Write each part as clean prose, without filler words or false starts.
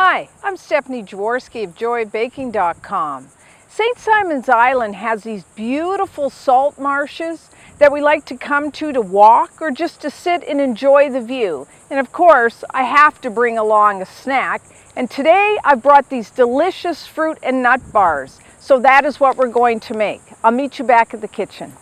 Hi, I'm Stephanie Jaworski of joyofbaking.com. St. Simon's Island has these beautiful salt marshes that we like to come to walk or just to sit and enjoy the view. And of course, I have to bring along a snack. And today I brought these delicious fruit and nut bars. So that is what we're going to make. I'll meet you back at the kitchen.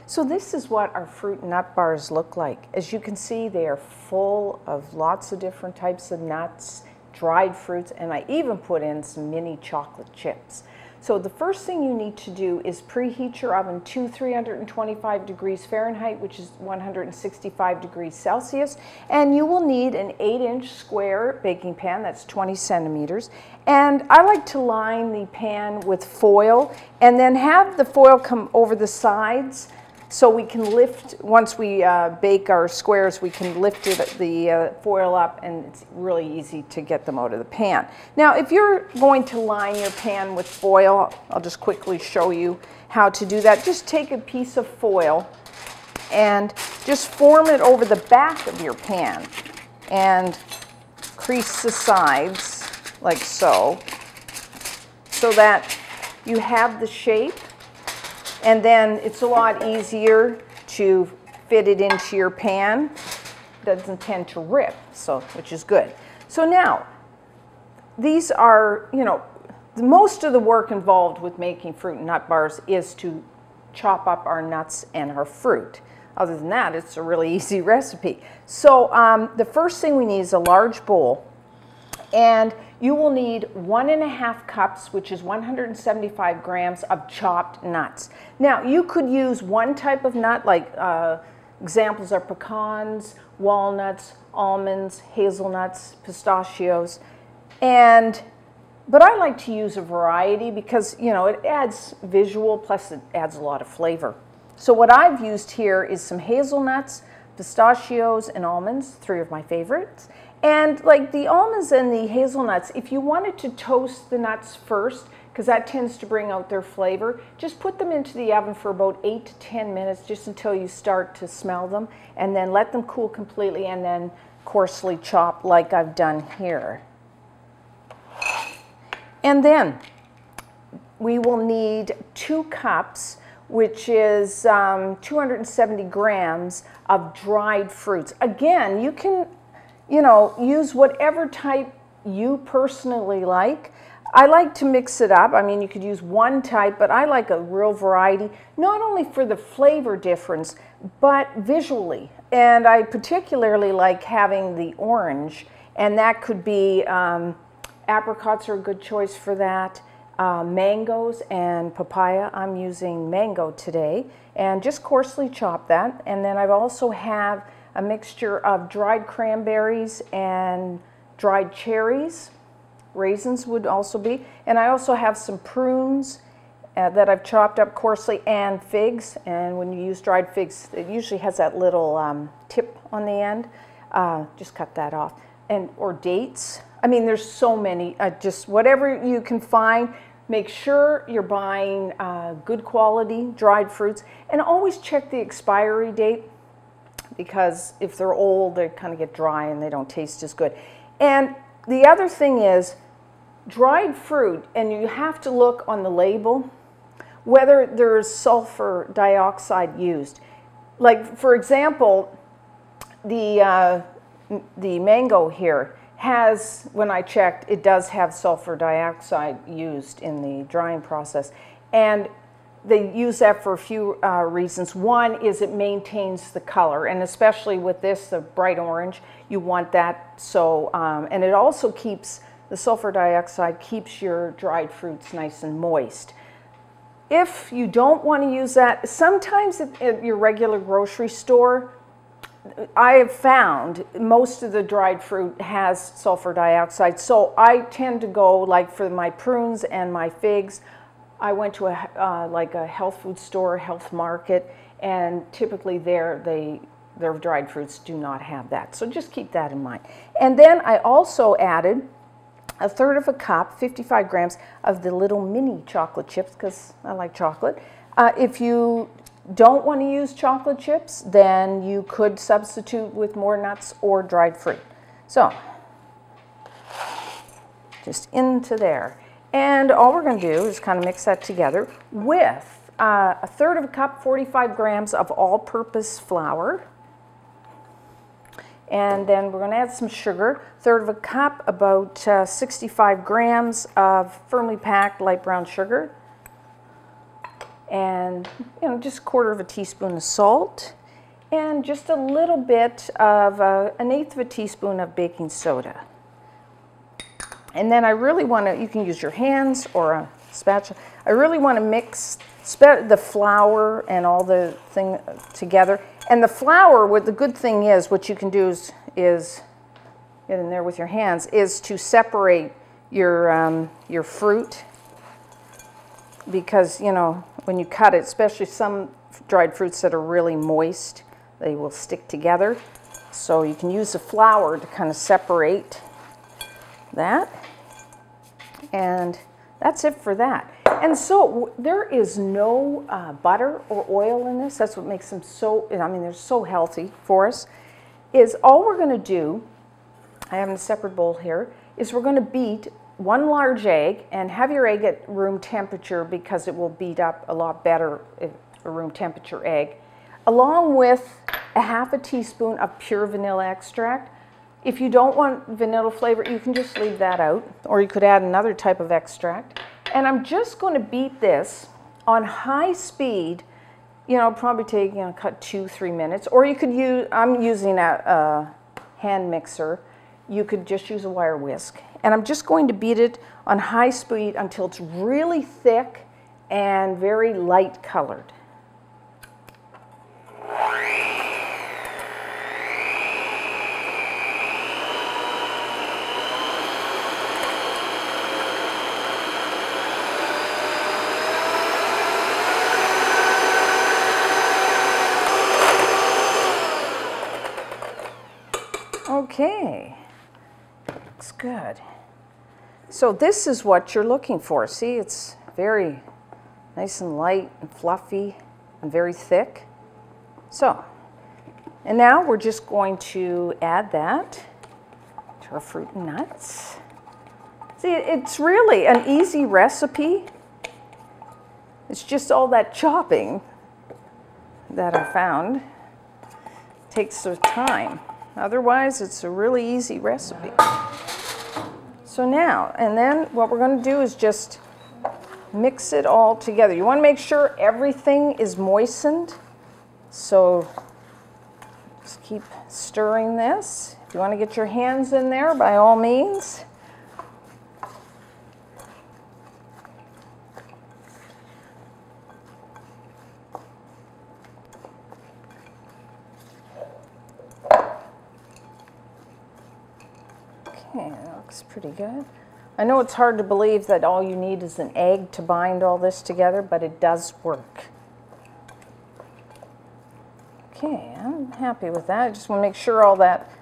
So this is what our fruit and nut bars look like. As you can see, they are full of lots of different types of nuts, dried fruits, and I even put in some mini chocolate chips. So the first thing you need to do is preheat your oven to 325 degrees Fahrenheit, which is 165 degrees Celsius, and you will need an 8-inch square baking pan, that's 20 centimeters. And I like to line the pan with foil and then have the foil come over the sides, so we can lift, once we bake our squares, we can lift the foil up, and it's really easy to get them out of the pan. Now, if you're going to line your pan with foil, I'll just quickly show you how to do that. Just take a piece of foil and just form it over the back of your pan and crease the sides like so, so that you have the shape. And then it's a lot easier to fit it into your pan. Doesn't tend to rip, so which is good. So now, these are, most of the work involved with making fruit and nut bars is to chop up our nuts and our fruit. Other than that, it's a really easy recipe. So the first thing we need is a large bowl, and you will need 1.5 cups, which is 175 grams of chopped nuts. Now, you could use one type of nut, like examples are pecans, walnuts, almonds, hazelnuts, pistachios, but I like to use a variety because, it adds visual, plus it adds a lot of flavor. So what I've used here is some hazelnuts, pistachios, and almonds, 3 of my favorites. And like the almonds and the hazelnuts, if you wanted to toast the nuts first, because that tends to bring out their flavor, just put them into the oven for about 8 to 10 minutes, just until you start to smell them, and then let them cool completely, and then coarsely chop like I've done here. And then we will need 2 cups, which is 270 grams of dried fruits. Again, you can use whatever type you personally like. I like to mix it up. I mean, you could use one type, but I like a real variety, not only for the flavor difference, but visually. And I particularly like having the orange, and that could be, apricots are a good choice for that, mangoes and papaya. I'm using mango today, and just coarsely chop that. And then I also have a mixture of dried cranberries and dried cherries. Raisins would also be. And I also have some prunes that I've chopped up coarsely, and figs. And when you use dried figs, it usually has that little tip on the end. Just cut that off. Or dates. I mean, there's so many. Just whatever you can find. Make sure you're buying good quality dried fruits. And always check the expiry date, because if they're old, they kind of get dry and they don't taste as good. And the other thing is, dried fruit, and you have to look on the label whether there's sulfur dioxide used. Like, for example, the mango here has, when I checked, it does have sulfur dioxide used in the drying process. And they use that for a few reasons. One is it maintains the color, and especially with this, the bright orange, you want that. So, and it also keeps, the sulfur dioxide keeps your dried fruits nice and moist. If you don't want to use that, sometimes at your regular grocery store, I have found most of the dried fruit has sulfur dioxide. So I tend to go, like for my prunes and my figs, I went to like a health food store, health market, and typically their dried fruits do not have that. So just keep that in mind. And then I also added 1/3 cup, 55 grams, of the little mini chocolate chips, because I like chocolate. If you don't want to use chocolate chips, then you could substitute with more nuts or dried fruit. So just into there. And all we're going to do is kind of mix that together with a third of a cup, 45 grams of all-purpose flour. And then we're going to add some sugar, third of a cup, about 65 grams of firmly packed light brown sugar. And just a quarter of a teaspoon of salt. And just a little bit of an eighth of a teaspoon of baking soda. And then I really want to, you can use your hands or a spatula. I really want to mix the flour and all the thing together. And the flour, what the good thing is, what you can do is get in there with your hands, is to separate your fruit. Because, when you cut it, especially some dried fruits that are really moist, they will stick together. So you can use the flour to kind of separate that. And that's it for that. And so there is no butter or oil in this. That's what makes them so, they're so healthy for us. Is all we're going to do, I have in a separate bowl here, is we're going to beat one large egg, and have your egg at room temperature because it will beat up a lot better if a room temperature egg, along with a half a teaspoon of pure vanilla extract. If you don't want vanilla flavor, you can just leave that out, or you could add another type of extract. And I'm just going to beat this on high speed. Probably take, cut 2-3 minutes, or you could use, I'm using a hand mixer. You could just use a wire whisk. And I'm just going to beat it on high speed until it's really thick and very light colored. Okay, looks good. So this is what you're looking for. See, it's very nice and light and fluffy and very thick. So, and now we're just going to add that to our fruit and nuts. See, it's really an easy recipe. It's just all that chopping that I found takes some time. Otherwise, it's a really easy recipe. So now, and then what we're going to do is just mix it all together. You want to make sure everything is moistened. So just keep stirring this. If you want to get your hands in there, by all means. Okay, that looks pretty good. I know it's hard to believe that all you need is an egg to bind all this together, but it does work. Okay, I'm happy with that. I just want to make sure all that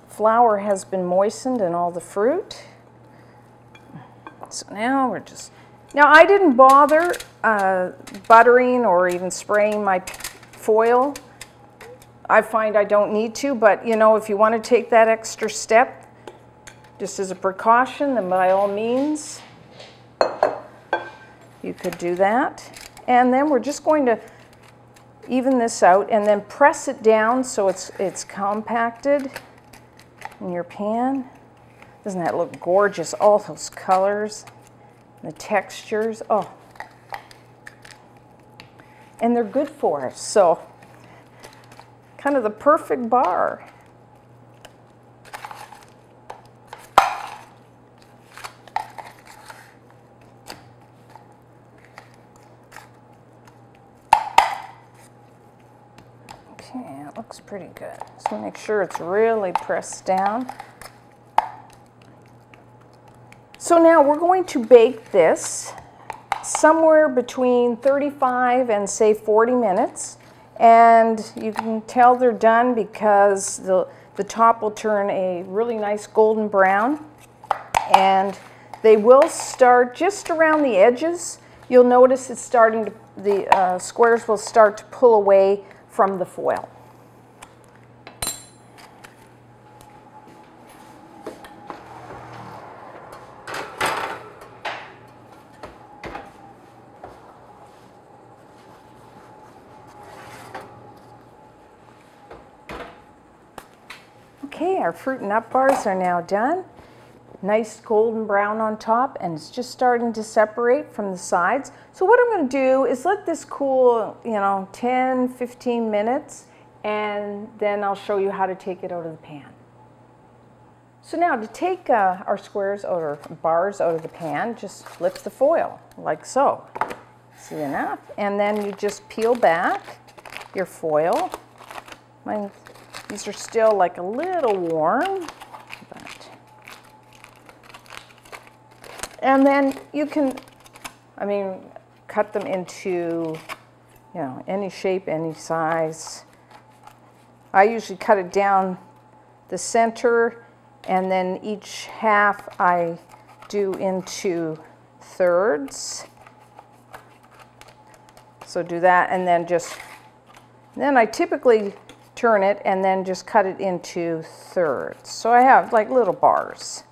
flour has been moistened and all the fruit. So now we're just, now I didn't bother buttering or even spraying my foil. I find I don't need to, but if you want to take that extra step, just as a precaution, then by all means, you could do that. And then we're just going to even this out and then press it down so it's compacted in your pan. Doesn't that look gorgeous? All those colors, the textures, oh. And they're good for us, so kind of the perfect bar. Okay, that looks pretty good. So make sure it's really pressed down. So now we're going to bake this somewhere between 35 and say 40 minutes. And you can tell they're done because the top will turn a really nice golden brown. And they will start just around the edges. You'll notice it's starting to, the squares will start to pull away from the foil. Okay, our fruit and nut bars are now done. Nice golden brown on top, and it's just starting to separate from the sides. So what I'm going to do is let this cool, 10, 15 minutes, and then I'll show you how to take it out of the pan. So now to take our squares or bars out of the pan, just lift the foil like so. See enough? And then you just peel back your foil. These are still like a little warm. And then you can, cut them into, any shape, any size. I usually cut it down the center, and then each half I do into thirds. So do that, and then I typically turn it and then just cut it into thirds. So I have like little bars.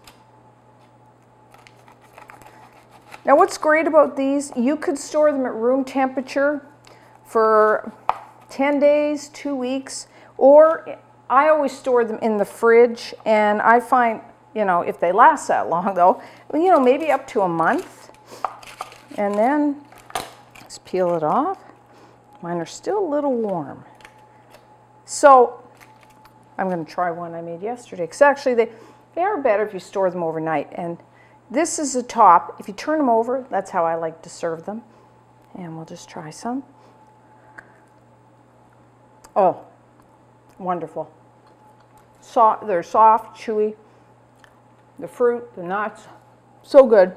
Now what's great about these, you could store them at room temperature for 10 days, 2 weeks, or I always store them in the fridge, and I find, if they last that long though, maybe up to a month. And then just peel it off. Mine are still a little warm. So I'm going to try one I made yesterday, because actually they are better if you store them overnight. And this is the top. If you turn them over, that's how I like to serve them. And we'll just try some. Oh, wonderful. They're soft, chewy. The fruit, the nuts, so good.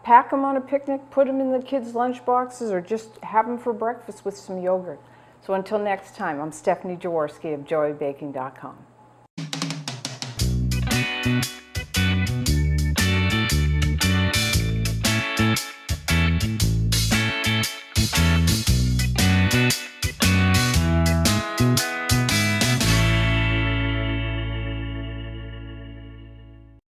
Pack them on a picnic, put them in the kids' lunch boxes, or just have them for breakfast with some yogurt. So until next time, I'm Stephanie Jaworski of chewy.com.